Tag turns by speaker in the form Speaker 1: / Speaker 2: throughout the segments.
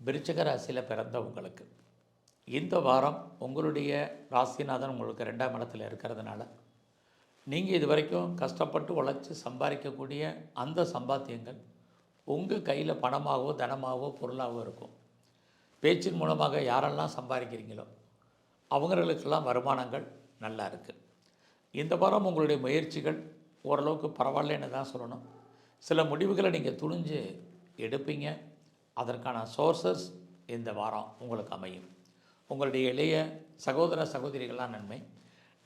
Speaker 1: விருச்சிக ராசியில் பிறந்தவங்களுக்கு இந்த வாரம் உங்களுடைய ராசிநாதன் உங்களுக்கு 2ஆம் இடத்துல இருக்கிறதுனால நீங்கள் இது வரைக்கும் கஷ்டப்பட்டு உழைச்சி சம்பாதிக்கக்கூடிய அந்த சம்பாத்தியங்கள் உங்கள் கையில் பணமாகவோ தனமாகவோ பொருளாகவோ இருக்கும். பேச்சின் மூலமாக யாரெல்லாம் சம்பாதிக்கிறீங்களோ அவங்களுக்கெல்லாம் வருமானங்கள் நல்லா இருக்குது. இந்த வாரம் உங்களுடைய முயற்சிகள் ஓரளவுக்கு பரவாயில்லைன்னு தான் சொல்லணும். சில முடிவுகளை நீங்கள் துணிஞ்சு எடுப்பீங்க. அதற்கான சோர்சஸ் இந்த வாரம் உங்களுக்கு அமையும். உங்களுடைய இளைய சகோதர சகோதரிகளால் நன்மை,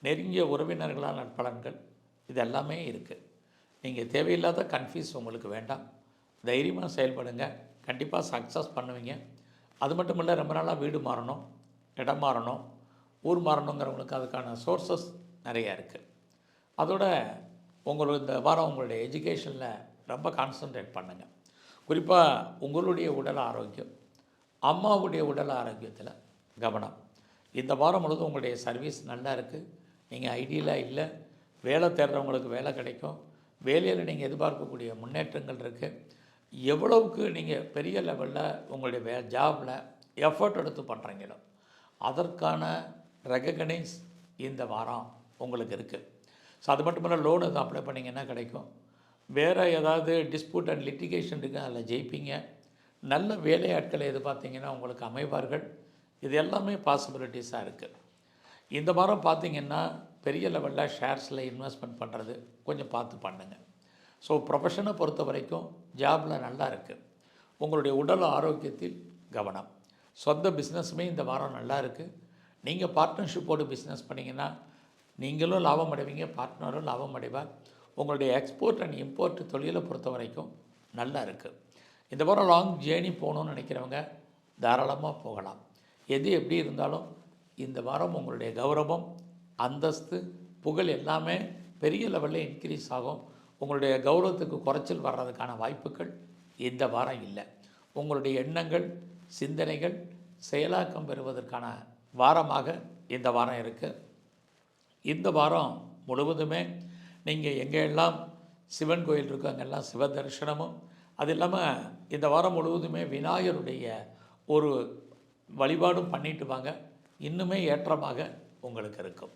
Speaker 1: நெருங்கிய உறவினர்களால் நற்பலன்கள், இது எல்லாமே இருக்குது. நீங்கள் தேவையில்லாத கன்ஃபியூஸ் உங்களுக்கு வேண்டாம். தைரியமாக செயல்படுங்க. கண்டிப்பாக சக்ஸஸ் பண்ணுவீங்க. அது மட்டும் இல்லை, ரொம்ப நாளாக வீடு மாறணும், இடம் மாறணும், ஊர் மாறணுங்கிறவங்களுக்கு அதுக்கான சோர்சஸ் நிறையா இருக்குது. அதோட உங்களுக்கு இந்த வாரம் உங்களுடைய எஜுகேஷனில் ரொம்ப கான்சன்ட்ரேட் பண்ணுங்கள். குறிப்பாக உங்களுடைய உடல் ஆரோக்கியம், அம்மாவுடைய உடல் ஆரோக்கியத்தில் கவனம். இந்த வாரம் முழுவதும் உங்களுடைய சர்வீஸ் நல்லா இருக்குது. நீங்கள் ஐடியில் இல்லை, வேலை தேடுறவங்களுக்கு வேலை கிடைக்கும். வேலையில் நீங்கள் எதிர்பார்க்கக்கூடிய முன்னேற்றங்கள் இருக்குது. எவ்வளவுக்கு நீங்கள் பெரிய லெவலில் உங்களுடைய ஜாபில் எஃபர்ட் எடுத்து பண்ணுறீங்களோ அதற்கான ரெகக்னைஸ் இந்த வாரம் உங்களுக்கு இருக்குது. ஸோ அது மட்டும் இல்லை, லோன் எதுவும் அப்ளை பண்ணிங்கன்னா கிடைக்கும். வேறு ஏதாவது டிஸ்பியூட் அண்ட் லிட்டிகேஷன் இருக்குது, அதில் ஜெயிப்பீங்க. நல்ல வேலையாட்களை எதிர்பார்த்தீங்கன்னா உங்களுக்கு அமைவார்கள். இது எல்லாமே பாசிபிலிட்டிஸாக இருக்குது. இந்த வாரம் பார்த்திங்கன்னா பெரிய லெவலில் ஷேர்ஸில் இன்வெஸ்ட்மெண்ட் பண்ணுறது கொஞ்சம் பார்த்து பண்ணுங்கள். ஸோ ப்ரொஃபஷனை பொறுத்த வரைக்கும் ஜாபில் நல்லா இருக்குது. உங்களுடைய உடல் ஆரோக்கியத்தில் கவனம். சொந்த பிஸ்னஸுமே இந்த வாரம் நல்லா இருக்குது. நீங்கள் பார்ட்னர்ஷிப்போடு பிஸ்னஸ் பண்ணிங்கன்னா நீங்களும் லாபம் அடைவீங்க, பார்ட்னரும் லாபம் அடைவார். உங்களுடைய எக்ஸ்போர்ட் அண்ட் இம்போர்ட் தொழிலை பொறுத்த வரைக்கும் நல்லா இருக்குது. இந்த வாரம் லாங் ஜேர்னி போகணுன்னு நினைக்கிறவங்க தாராளமாக போகலாம். எது எப்படி இருந்தாலும் இந்த வாரம் உங்களுடைய கௌரவம், அந்தஸ்து, புகழ் எல்லாமே பெரிய லெவலில் இன்க்ரீஸ் ஆகும். உங்களுடைய கௌரவத்துக்கு குறைச்சல் வர்றதுக்கான வாய்ப்புகள் இந்த வாரம் இல்லை. உங்களுடைய எண்ணங்கள், சிந்தனைகள் செயலாக்கம் பெறுவதற்கான வாரமாக இந்த வாரம் இருக்குது. இந்த வாரம் முழுவதுமே நீங்கள் எங்கெல்லாம் சிவன் கோயில் இருக்கோ அங்கெல்லாம் சிவ தரிசனமும், அது இல்லாமல் இந்த வாரம் முழுவதுமே விநாயகருடைய ஒரு வழிபாடும் பண்ணிட்டு வாங்க. இன்னுமே ஏற்றமாக உங்களுக்கு இருக்கும்.